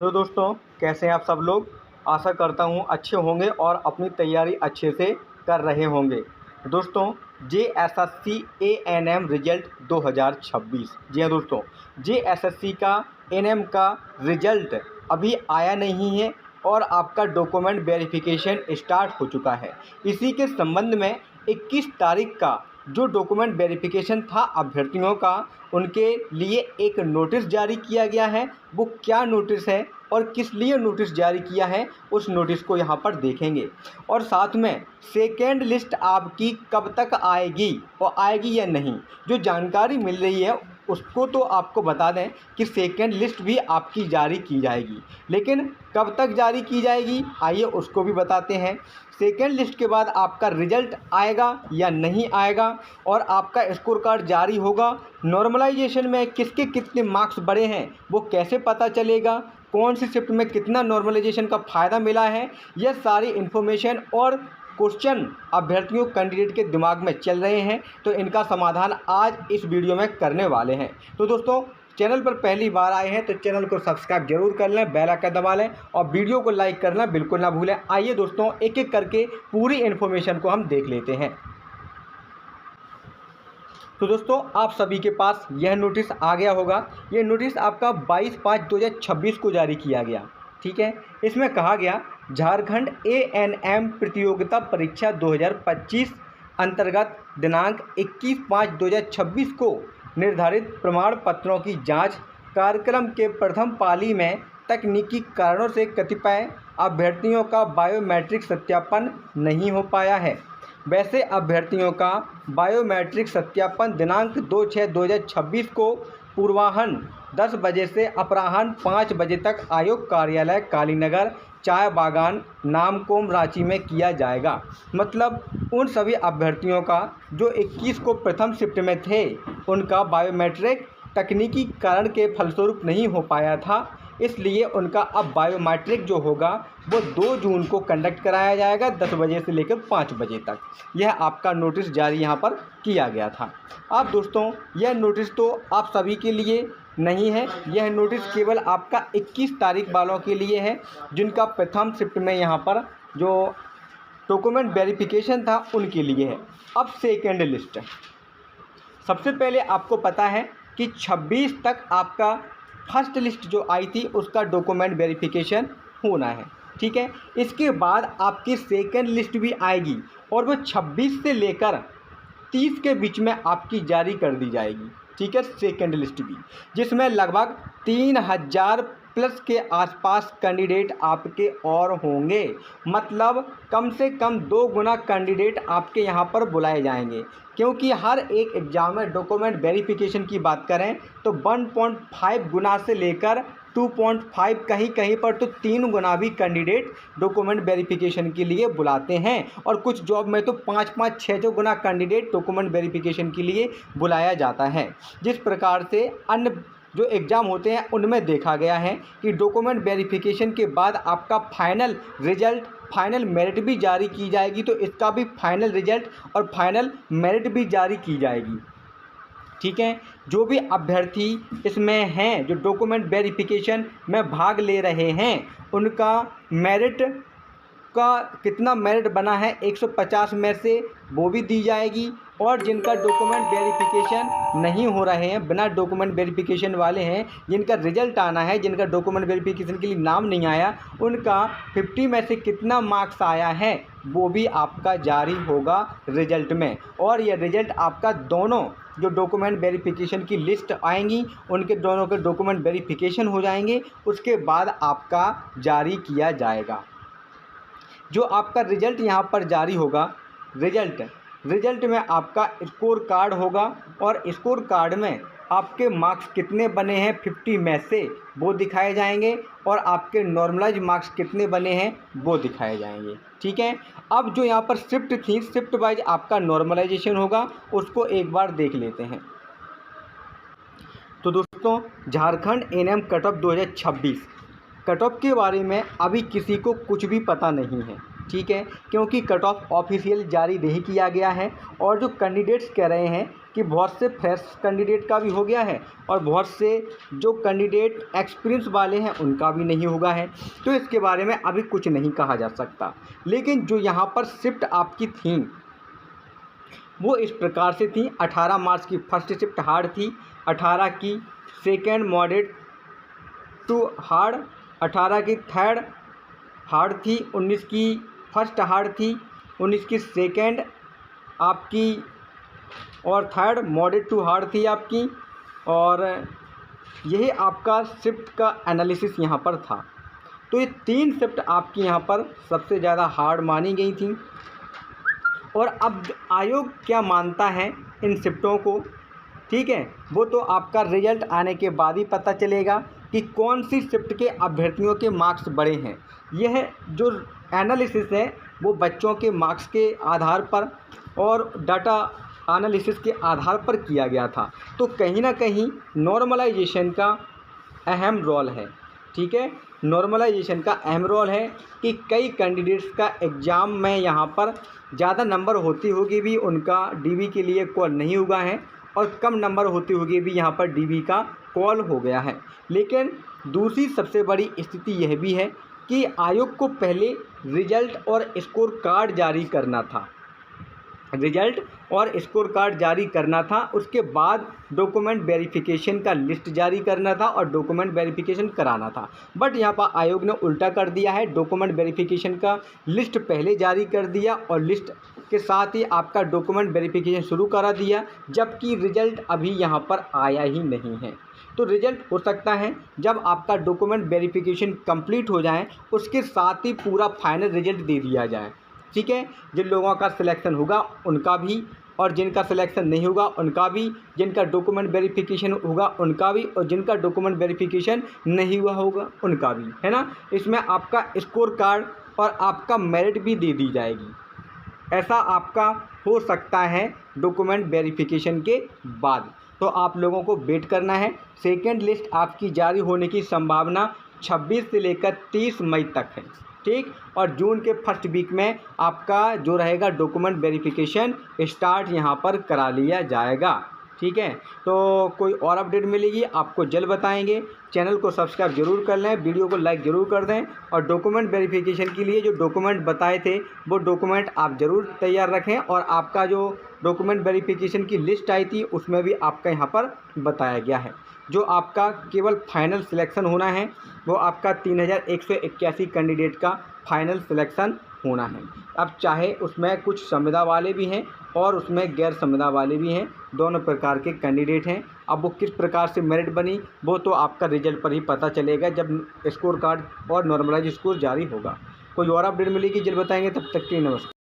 तो दोस्तों, कैसे हैं आप सब लोग। आशा करता हूँ अच्छे होंगे और अपनी तैयारी अच्छे से कर रहे होंगे। दोस्तों, JSSC ANM रिजल्ट 2026। जी हाँ दोस्तों, JSSC का ANM का रिजल्ट अभी आया नहीं है और आपका डॉक्यूमेंट वेरिफिकेशन स्टार्ट हो चुका है। इसी के संबंध में 21 तारीख का जो डॉक्यूमेंट वेरिफिकेशन था अभ्यर्थियों का, उनके लिए एक नोटिस जारी किया गया है। वो क्या नोटिस है और किस लिए नोटिस जारी किया है, उस नोटिस को यहाँ पर देखेंगे। और साथ में सेकेंड लिस्ट आपकी कब तक आएगी और आएगी या नहीं, जो जानकारी मिल रही है उसको तो आपको बता दें कि सेकेंड लिस्ट भी आपकी जारी की जाएगी। लेकिन कब तक जारी की जाएगी, आइए उसको भी बताते हैं। सेकेंड लिस्ट के बाद आपका रिजल्ट आएगा या नहीं आएगा, और आपका स्कोर कार्ड जारी होगा। नॉर्मलाइजेशन में किसके कितने मार्क्स बढ़े हैं वो कैसे पता चलेगा, कौन सी शिफ्ट में कितना नॉर्मलाइजेशन का फ़ायदा मिला है, यह सारी इन्फॉर्मेशन और क्वेश्चन अभ्यर्थियों कैंडिडेट के दिमाग में चल रहे हैं। तो इनका समाधान आज इस वीडियो में करने वाले हैं। तो दोस्तों, चैनल पर पहली बार आए हैं तो चैनल को सब्सक्राइब जरूर कर लें, बेल आइकन दबा लें और वीडियो को लाइक करना बिल्कुल ना भूलें। आइए दोस्तों, एक एक करके पूरी इन्फॉर्मेशन को हम देख लेते हैं। तो दोस्तों, आप सभी के पास यह नोटिस आ गया होगा। यह नोटिस आपका 22/5/2026 को जारी किया गया। ठीक है, इसमें कहा गया झारखंड ANM प्रतियोगिता परीक्षा 2025 अंतर्गत दिनांक 21/5/2026 को निर्धारित प्रमाण पत्रों की जांच कार्यक्रम के प्रथम पाली में तकनीकी कारणों से कतिपय अभ्यर्थियों का बायोमेट्रिक सत्यापन नहीं हो पाया है। वैसे अभ्यर्थियों का बायोमेट्रिक सत्यापन दिनांक 2/6/2026 को पूर्वाह्न 10 बजे से अपराह्न 5 बजे तक आयोग कार्यालय कालीनगर चाय बागान नामकोम रांची में किया जाएगा। मतलब उन सभी अभ्यर्थियों का जो 21 को प्रथम शिफ्ट में थे, उनका बायोमेट्रिक तकनीकी कारण के फलस्वरूप नहीं हो पाया था, इसलिए उनका अब बायोमेट्रिक जो होगा वो 2 जून को कंडक्ट कराया जाएगा 10 बजे से लेकर 5 बजे तक। यह आपका नोटिस जारी यहाँ पर किया गया था। अब दोस्तों, यह नोटिस तो आप सभी के लिए नहीं है, यह नोटिस केवल आपका 21 तारीख वालों के लिए है, जिनका प्रथम शिफ्ट में यहाँ पर जो डॉक्यूमेंट वेरिफिकेशन था उनके लिए है। अब सेकेंड लिस्ट, सबसे पहले आपको पता है कि 26 तक आपका फर्स्ट लिस्ट जो आई थी उसका डॉक्यूमेंट वेरिफिकेशन होना है। ठीक है, इसके बाद आपकी सेकेंड लिस्ट भी आएगी और वो 26 से लेकर 30 के बीच में आपकी जारी कर दी जाएगी। ठीक है, सेकेंड लिस्ट भी, जिसमें लगभग 3000 प्लस के आसपास कैंडिडेट आपके और होंगे। मतलब कम से कम 2 गुना कैंडिडेट आपके यहाँ पर बुलाए जाएंगे, क्योंकि हर एक एग्ज़ाम में डॉक्यूमेंट वेरिफिकेशन की बात करें तो 1.5 गुना से लेकर 2.5, कहीं कहीं पर तो 3 गुना भी कैंडिडेट डॉक्यूमेंट वेरिफिकेशन के लिए बुलाते हैं। और कुछ जॉब में तो 5-5, 6 गुना कैंडिडेट डॉक्यूमेंट वेरिफिकेशन के लिए बुलाया जाता है। जिस प्रकार से अन्य जो एग्ज़ाम होते हैं उनमें देखा गया है कि डॉक्यूमेंट वेरिफिकेशन के बाद आपका फाइनल रिजल्ट, फाइनल मेरिट भी जारी की जाएगी, तो इसका भी फाइनल रिजल्ट और फाइनल मेरिट भी जारी की जाएगी। ठीक है, जो भी अभ्यर्थी इसमें हैं जो डॉक्यूमेंट वेरिफिकेशन में भाग ले रहे हैं, उनका मेरिट का कितना मेरिट बना है 150 में से वो भी दी जाएगी। और जिनका डॉक्यूमेंट वेरिफिकेशन नहीं हो रहे हैं, बिना डॉक्यूमेंट वेरिफिकेशन वाले हैं, जिनका रिजल्ट आना है, जिनका डॉक्यूमेंट वेरिफिकेशन के लिए नाम नहीं आया, उनका 50 में से कितना मार्क्स आया है वो भी आपका जारी होगा रिजल्ट में। और यह रिजल्ट आपका दोनों जो डॉक्यूमेंट वेरिफिकेशन की लिस्ट आएंगी उनके दोनों के डॉक्यूमेंट वेरिफिकेशन हो जाएंगे, उसके बाद आपका जारी किया जाएगा। जो आपका रिजल्ट यहाँ पर जारी होगा, रिजल्ट में आपका स्कोर कार्ड होगा और स्कोर कार्ड में आपके मार्क्स कितने बने हैं 50 में से वो दिखाए जाएंगे, और आपके नॉर्मलाइज मार्क्स कितने बने हैं वो दिखाए जाएंगे। ठीक है, अब जो यहाँ पर शिफ्ट थी, शिफ्ट वाइज आपका नॉर्मलाइजेशन होगा, उसको एक बार देख लेते हैं। तो दोस्तों, Jharkhand ANM cut off 2026 cut off के बारे में अभी किसी को कुछ भी पता नहीं है। ठीक है, क्योंकि कट ऑफ ऑफिशियल जारी नहीं किया गया है और जो कैंडिडेट्स कह रहे हैं कि बहुत से फ्रेश कैंडिडेट का भी हो गया है और बहुत से जो कैंडिडेट एक्सपीरियंस वाले हैं उनका भी नहीं हुआ है, तो इसके बारे में अभी कुछ नहीं कहा जा सकता। लेकिन जो यहाँ पर शिफ्ट आपकी थी वो इस प्रकार से थी। 18 मार्च की फर्स्ट शिफ्ट हार्ड थी, 18 की सेकेंड मॉडरेट टू हार्ड, 18 की थर्ड हार्ड थी, 19 की फर्स्ट हार्ड थी, 19 की सेकेंड आपकी और थर्ड मॉडरेट टू हार्ड थी आपकी। और यही आपका शिफ्ट का एनालिसिस यहाँ पर था। तो ये 3 शिफ्ट आपकी यहाँ पर सबसे ज़्यादा हार्ड मानी गई थी। और अब आयोग क्या मानता है इन शिफ्टों को, ठीक है, वो तो आपका रिजल्ट आने के बाद ही पता चलेगा कि कौन सी शिफ्ट के अभ्यर्थियों के मार्क्स बड़े हैं। यह जो एनालिसिस है वो बच्चों के मार्क्स के आधार पर और डाटा एनालिसिस के आधार पर किया गया था। तो कहीं ना कहीं नॉर्मलाइजेशन का अहम रोल है, ठीक है, नॉर्मलाइजेशन का अहम रोल है कि कई कैंडिडेट्स का एग्ज़ाम में यहाँ पर ज़्यादा नंबर होती होगी भी उनका डीबी के लिए कॉल नहीं हुआ है और कम नंबर होती होगी भी यहाँ पर डीबी का कॉल हो गया है। लेकिन दूसरी सबसे बड़ी स्थिति यह भी है कि आयोग को पहले रिजल्ट और स्कोर कार्ड जारी करना था, रिजल्ट और स्कोर कार्ड जारी करना था, उसके बाद डॉक्यूमेंट वेरिफिकेशन का लिस्ट जारी करना था और डॉक्यूमेंट वेरिफिकेशन कराना था। बट यहाँ पर आयोग ने उल्टा कर दिया है, डॉक्यूमेंट वेरिफिकेशन का लिस्ट पहले जारी कर दिया और लिस्ट के साथ ही आपका डॉक्यूमेंट वेरिफिकेशन शुरू करा दिया, जबकि रिजल्ट अभी यहाँ पर आया ही नहीं है। तो रिजल्ट हो सकता है जब आपका डॉक्यूमेंट वेरिफिकेशन कंप्लीट हो जाए उसके साथ ही पूरा फाइनल रिजल्ट दे दिया जाए, ठीक है। जिन लोगों का सिलेक्शन होगा उनका भी और जिनका सिलेक्शन नहीं होगा उनका भी, जिनका डॉक्यूमेंट वेरिफिकेशन होगा उनका भी और जिनका डॉक्यूमेंट वेरिफिकेशन नहीं हुआ होगा उनका भी, है ना। इसमें आपका स्कोर कार्ड और आपका मेरिट भी दे दी जाएगी। ऐसा आपका हो सकता है डॉक्यूमेंट वेरिफिकेशन के बाद। तो आप लोगों को वेट करना है। सेकेंड लिस्ट आपकी जारी होने की संभावना 26 से लेकर 30 मई तक है, ठीक। और जून के फर्स्ट वीक में आपका जो रहेगा डॉक्यूमेंट वेरिफिकेशन स्टार्ट यहाँ पर करा लिया जाएगा, ठीक है। तो कोई और अपडेट मिलेगी आपको जल्द बताएंगे। चैनल को सब्सक्राइब जरूर कर लें, वीडियो को लाइक ज़रूर कर दें और डॉक्यूमेंट वेरिफिकेशन के लिए जो डॉक्यूमेंट बताए थे वो डॉक्यूमेंट आप ज़रूर तैयार रखें। और आपका जो डॉक्यूमेंट वेरिफिकेशन की लिस्ट आई थी उसमें भी आपका यहाँ पर बताया गया है। जो आपका केवल फाइनल सिलेक्शन होना है वो आपका 3181 कैंडिडेट का फाइनल सिलेक्शन होना है। अब चाहे उसमें कुछ संविदा वाले भी हैं और उसमें गैर संविदा वाले भी हैं, दोनों प्रकार के कैंडिडेट हैं। अब वो किस प्रकार से मेरिट बनी वो तो आपका रिजल्ट पर ही पता चलेगा जब स्कोर कार्ड और नॉर्मलाइज स्कोर जारी होगा। कोई और अपडेट मिलेगी जल्द बताएंगे, तब तक के नमस्कार।